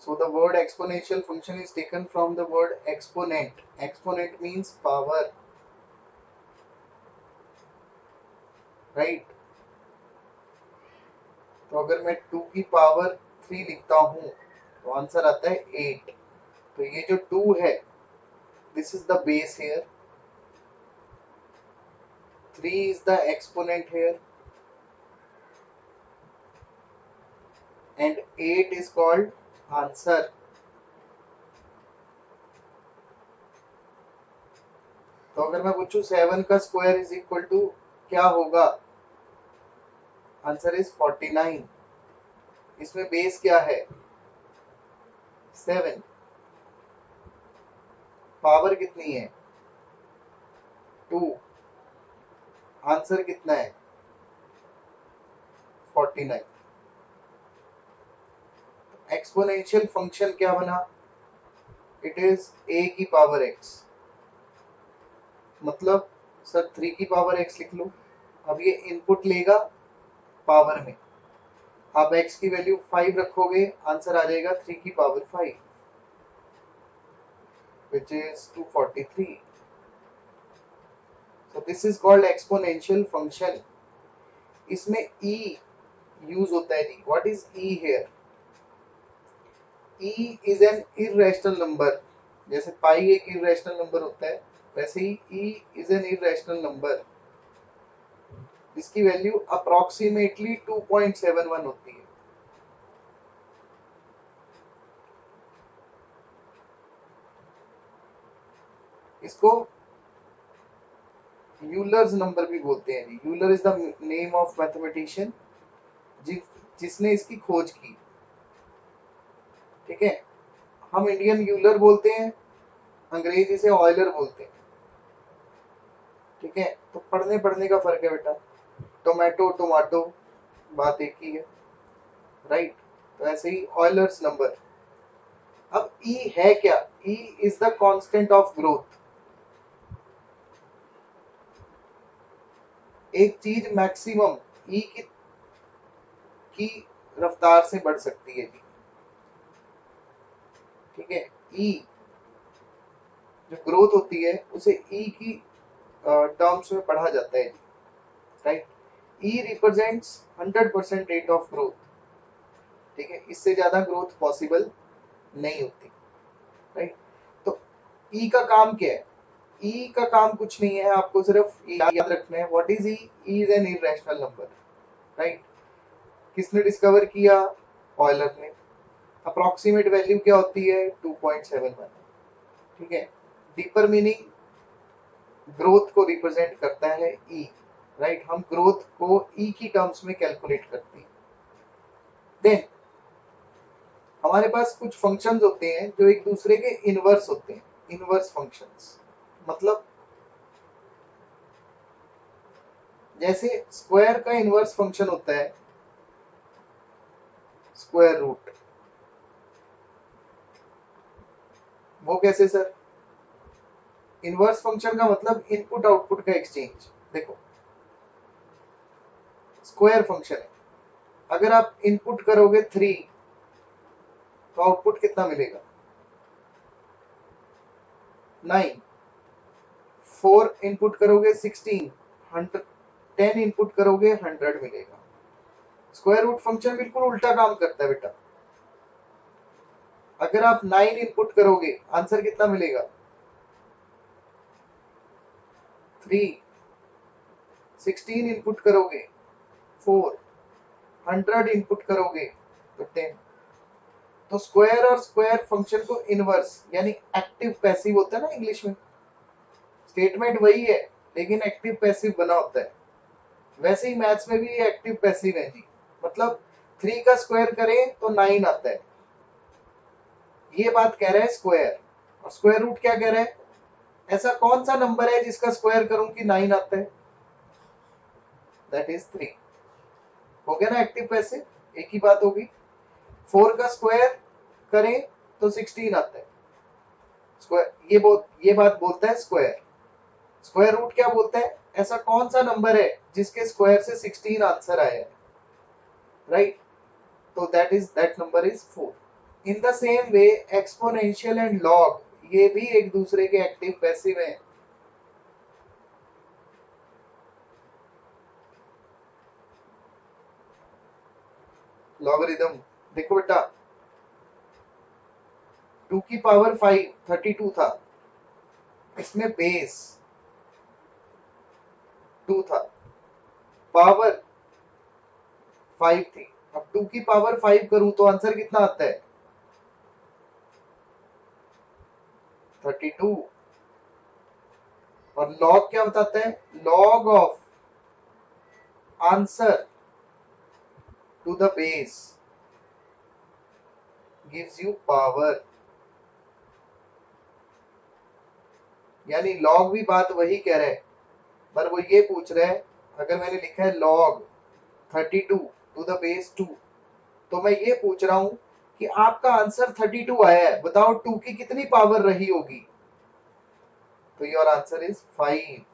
So the word exponential function is taken from the word exponent. Exponent means power, right? तो अगर मैं 2 की power 3 लिखता हूँ तो आंसर आता है 8। तो ये जो 2 है, this is the base here, 3 is the exponent here, and 8 is called answer. तो अगर मैं पूछूं 7 का स्क्वायर इज इक्वल टू क्या होगा, आंसर इज 49। इसमें बेस क्या है, 7। पावर कितनी है, 2। आंसर कितना है, 49। एक्सपोनेंशियल फंक्शन क्या बना, इट इज a की पावर x। मतलब सर 3 की पावर x लिख लो। अब ये इनपुट लेगा पावर में, आप x की वैल्यू 5 रखोगे, आंसर आ जाएगा 3 की power 5, which is 243. So this is called exponential function. इसमें e यूज होता है जी। What is e here? e is an irrational number। जैसे पाई एक irrational नंबर होता है, वैसे ही e is an irrational number जिसकी वैल्यू अप्रोक्सीमेटली 2.71 होती है। इसको यूलर्स नंबर भी बोलते हैं जी। Euler is the name of mathematician जिसने इसकी खोज की, ठीक है। हम इंडियन यूलर बोलते हैं, अंग्रेजी से ऑयलर बोलते हैं, ठीक है। तो पढ़ने पढ़ने का फर्क है बेटा। टोमेटो टोमाटो बात एक ही है, राइट। तो ऐसे ही ऑयलर्स नंबर। अब ई है क्या, E is the constant of growth. एक चीज मैक्सिमम ई की रफ्तार से बढ़ सकती है जी, ठीक है। ई जो ग्रोथ होती है उसे ई की टर्म्स में पढ़ा जाता है, right. E represents 100% rate of growth, ठीक है। इससे ज्यादा ग्रोथ पॉसिबल नहीं होती, राइट। तो ई का काम क्या है, ई का काम कुछ नहीं है, आपको सिर्फ याद रखना है। What is E, E is an irrational number, right. किसने डिस्कवर किया, ऑयलर ने। अप्रोक्सीमेट वैल्यू क्या होती है, 2.71, ठीक है। डीपर मीनिंग, ग्रोथ को रिप्रेजेंट करता है ई, राइट। हम ग्रोथ को ई की टर्म्स में कैलकुलेट करते हैं। देन हमारे पास कुछ फंक्शंस होते हैं जो एक दूसरे के इनवर्स होते हैं। इनवर्स फंक्शंस मतलब जैसे स्क्वायर का इनवर्स फंक्शन होता है स्क्वायर रूट। वो कैसे सर, इनवर्स फंक्शन का मतलब इनपुट आउटपुट का एक्सचेंज। देखो स्क्वायर फंक्शन है, अगर आप इनपुट करोगे 3 तो आउटपुट कितना मिलेगा, 9। 4 इनपुट करोगे 16, 100, 10 इनपुट करोगे 100 मिलेगा। स्क्वायर रूट फंक्शन बिल्कुल उल्टा काम करता है बेटा। अगर आप 9 इनपुट करोगे आंसर कितना मिलेगा, 3। 16 इनपुट करोगे 4, 100 इनपुट करोगे तो 10। तो स्क्वायर और स्क्वायर फंक्शन को इनवर्स यानी एक्टिव पैसिव होता है ना इंग्लिश में, स्टेटमेंट वही है लेकिन एक्टिव पैसिव बना होता है। वैसे ही मैथ्स में भी एक्टिव पैसिव है जी। मतलब 3 का स्क्वायर करें तो 9 आता है, ये बात कह रहा है स्क्वायर। और स्क्वायर रूट क्या कह रहा है, ऐसा कौन सा नंबर है जिसका स्क्वायर करूं कि 9 आता है, दैट इज 3। हो गया ना एक्टिव पैसिव, एक ही बात होगी। 4 का स्क्वायर करें तो 16 आता है, स्क्वायर ये बात बोलता है स्क्वायर। स्क्वायर रूट क्या बोलता है, ऐसा कौन सा नंबर है जिसके स्क्वायर से 16 आंसर आया है, राइट। तो that number is 4। In the same way exponential and log ये भी एक दूसरे के एक्टिव पैसिव हैं। लॉगरिदम देखो बेटा, 2 की पावर 5 32 था, इसमें बेस 2 था, पावर 5 थी। अब 2 की पावर 5 करूं तो आंसर कितना आता है? 32। और लॉग क्या बताता है? Log of answer to the base gives you power. यानी लॉग भी बात वही कह रहा है, पर वो ये पूछ रहा है, अगर मैंने लिखा है लॉग 32 टू द बेस 2, तो मैं ये पूछ रहा हूं कि आपका आंसर 32 आया है, बताओ 2 की कितनी पावर रही होगी? तो योर आंसर इज 5।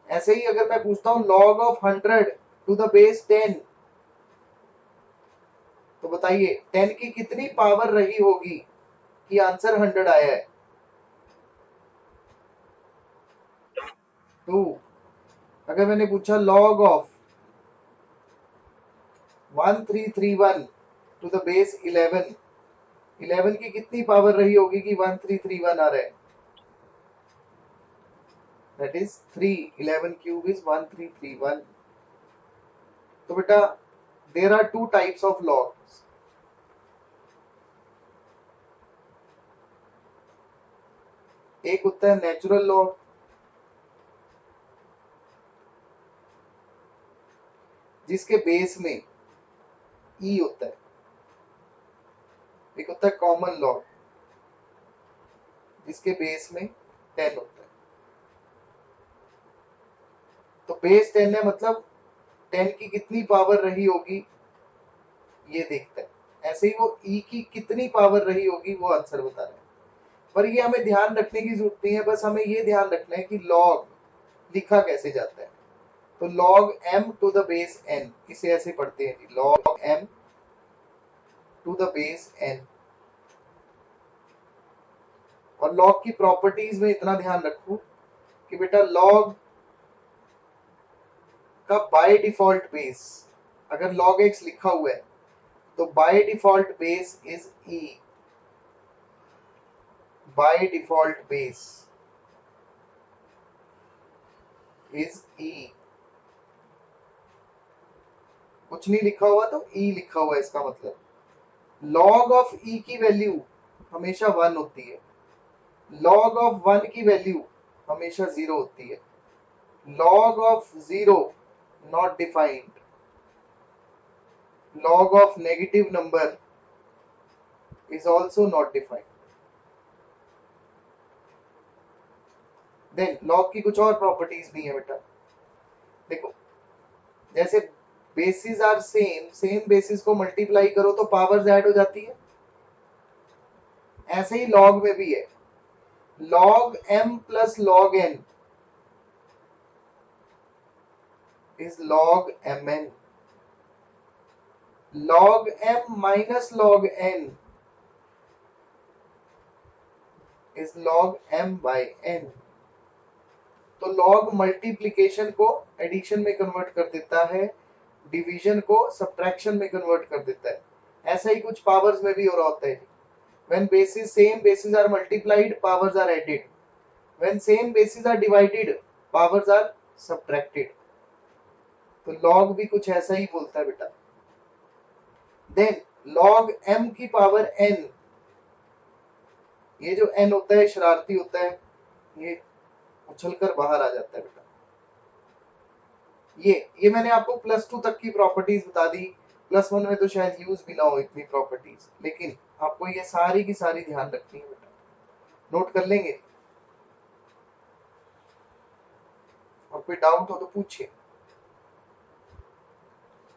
ऐसे ही अगर मैं पूछता हूं log of 100 to the base 10, तो बताइए 10 की कितनी पावर रही होगी कि आंसर 100 आया है? 2। अगर मैंने पूछा log of 1331 to the base 11, 11 की कितनी पावर रही होगी कि 1331 आ रहा है? That is 3। 11 cube is 1331। तो बेटा there are two types of logs. एक होता है नेचुरल लॉग, जिसके बेस में ई होता है। एक होता है कॉमन लॉग, जिसके बेस में 10 होता है। तो बेस 10 है, मतलब 10 की कितनी पावर रही होगी ये देखता है। ऐसे ही वो ई की कितनी पावर रही होगी वो आंसर बता रहा है। पर ये हमें ध्यान रखने की जरूरत नहीं है, बस हमें ये ध्यान रखना है कि लॉग लिखा कैसे जाता है। तो log m to the base n, इसे ऐसे पढ़ते हैं, log m to the base n। और लॉग की प्रॉपर्टीज में इतना ध्यान रखो कि बेटा लॉग का बाय डिफॉल्ट बेस, अगर log x लिखा हुआ है तो by default base is e। By default base is e। कुछ नहीं लिखा हुआ तो e लिखा हुआ है, इसका मतलब log ऑफ e की वैल्यू हमेशा 1 होती है, log ऑफ 1 की वैल्यू हमेशा 0 होती है, log of 0 not defined, log of negative number is also not defined. Then log की कुछ और प्रॉपर्टीज भी है बेटा। देखो, जैसे basis are same, same basis को मल्टीप्लाई करो तो पावर्स ऐड हो जाती है, ऐसे ही log में भी है। log m plus log n is log mn, log m minus log n is log m by n। तो log मल्टीप्लिकेशन को एडिशन में कन्वर्ट कर देता है, डिवीजन को सब्ट्रैक्शन में कन्वर्ट कर देता है। ऐसा ही कुछ पावर्स में भी हो रहा होता है। when bases same bases are multiplied, powers are added, when same bases are divided, powers are subtracted। तो log भी कुछ ऐसा ही बोलता है बेटा। देन log m की पावर n, ये जो n होता है शरारती होता है, ये उछलकर बाहर आ जाता है बेटा। ये मैंने आपको +2 तक की प्रॉपर्टीज बता दी, +1 में तो शायद यूज भी ना हो इतनी प्रॉपर्टीज, लेकिन आपको ये सारी की सारी ध्यान रखनी है बेटा, नोट कर लेंगे। और कोई डाउट हो तो पूछिए।